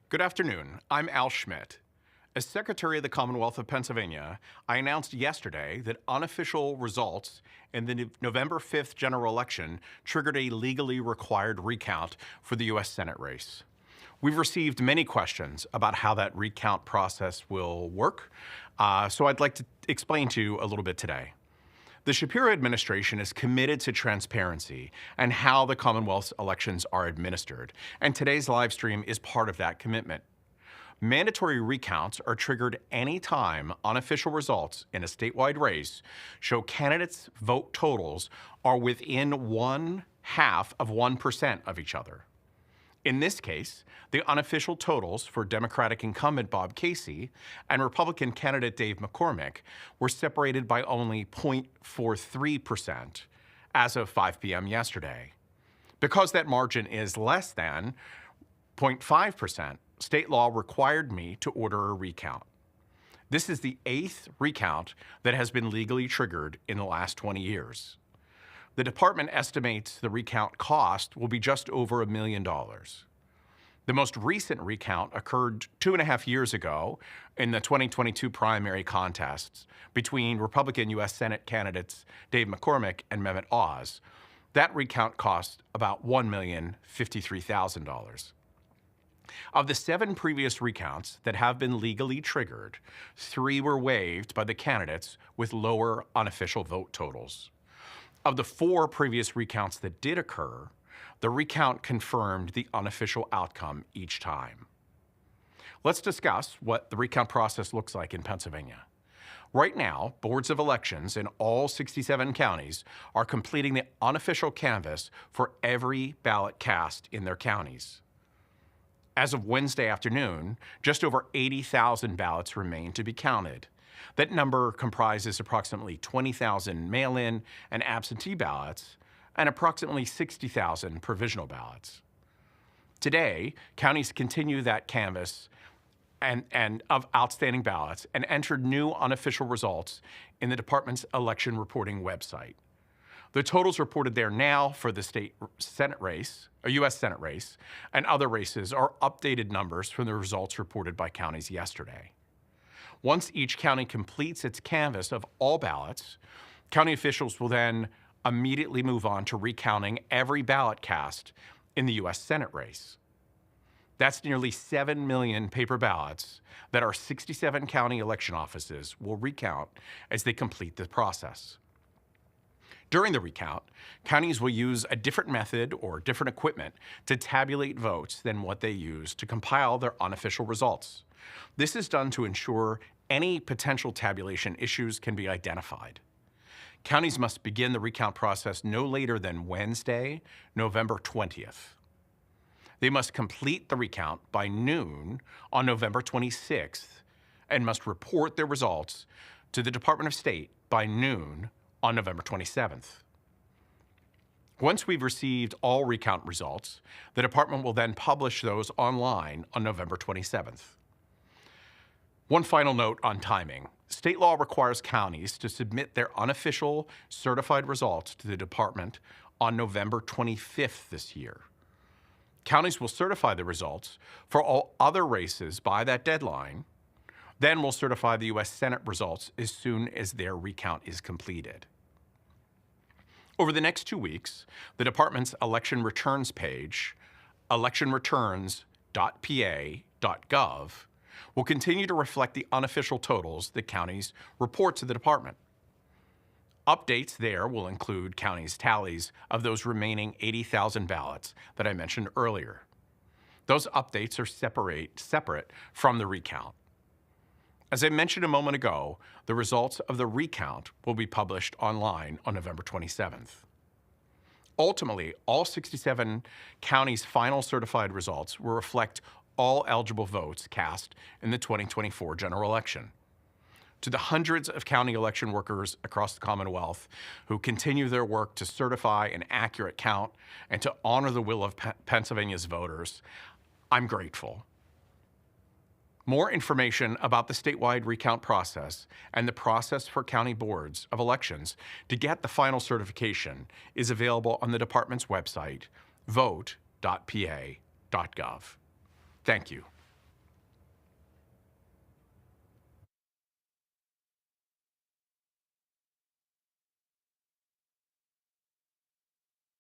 Good afternoon. I'm Al Schmidt. As Secretary of the Commonwealth of Pennsylvania, I announced yesterday that unofficial results in the November 5th general election triggered a legally required recount for the U.S. Senate race. We've received many questions about how that recount process will work, so I'd like to explain to you a little bit today. The Shapiro administration is committed to transparency and how the Commonwealth's elections are administered, and today's live stream is part of that commitment. Mandatory recounts are triggered anytime unofficial results in a statewide race show candidates' vote totals are within 0.5% of each other. In this case, the unofficial totals for Democratic incumbent Bob Casey and Republican candidate Dave McCormick were separated by only 0.43% as of 5 p.m. yesterday. Because that margin is less than 0.5%, state law required me to order a recount. This is the 8th recount that has been legally triggered in the last 20 years. The department estimates the recount cost will be just over $1 million. The most recent recount occurred 2.5 years ago in the 2022 primary contests between Republican U.S. Senate candidates Dave McCormick and Mehmet Oz. That recount cost about $1,053,000. Of the 7 previous recounts that have been legally triggered, 3 were waived by the candidates with lower unofficial vote totals. Of the 4 previous recounts that did occur, the recount confirmed the unofficial outcome each time. Let's discuss what the recount process looks like in Pennsylvania. Right now, boards of elections in all 67 counties are completing the unofficial canvass for every ballot cast in their counties. As of Wednesday afternoon, just over 80,000 ballots remain to be counted. That number comprises approximately 20,000 mail-in and absentee ballots and approximately 60,000 provisional ballots. Today, counties continue that canvass and of outstanding ballots and entered new unofficial results in the department's election reporting website. The totals reported there now for the state Senate race, or U.S. Senate race, and other races are updated numbers from the results reported by counties yesterday. Once each county completes its canvass of all ballots, county officials will then immediately move on to recounting every ballot cast in the U.S. Senate race. That's nearly 7 million paper ballots that our 67 county election offices will recount as they complete the process. During the recount, counties will use a different method or different equipment to tabulate votes than what they use to compile their unofficial results. This is done to ensure any potential tabulation issues can be identified. Counties must begin the recount process no later than Wednesday, November 20th. They must complete the recount by noon on November 26th and must report their results to the Department of State by noon on November 27th. Once we've received all recount results, the department will then publish those online on November 27th. One final note on timing. State law requires counties to submit their unofficial certified results to the department on November 25th this year. Counties will certify the results for all other races by that deadline, then will certify the U.S. Senate results as soon as their recount is completed. Over the next 2 weeks, the department's election returns page, electionreturns.pa.gov, will continue to reflect the unofficial totals that counties report to the department. Updates there will include counties' tallies of those remaining 80,000 ballots that I mentioned earlier. Those updates are separate from the recount. As I mentioned a moment ago, the results of the recount will be published online on November 27th. Ultimately, all 67 counties' final certified results will reflect all eligible votes cast in the 2024 general election. To the hundreds of county election workers across the Commonwealth who continue their work to certify an accurate count and to honor the will of Pennsylvania's voters, I'm grateful. More information about the statewide recount process and the process for county boards of elections to get the final certification is available on the department's website, vote.pa.gov. Thank you.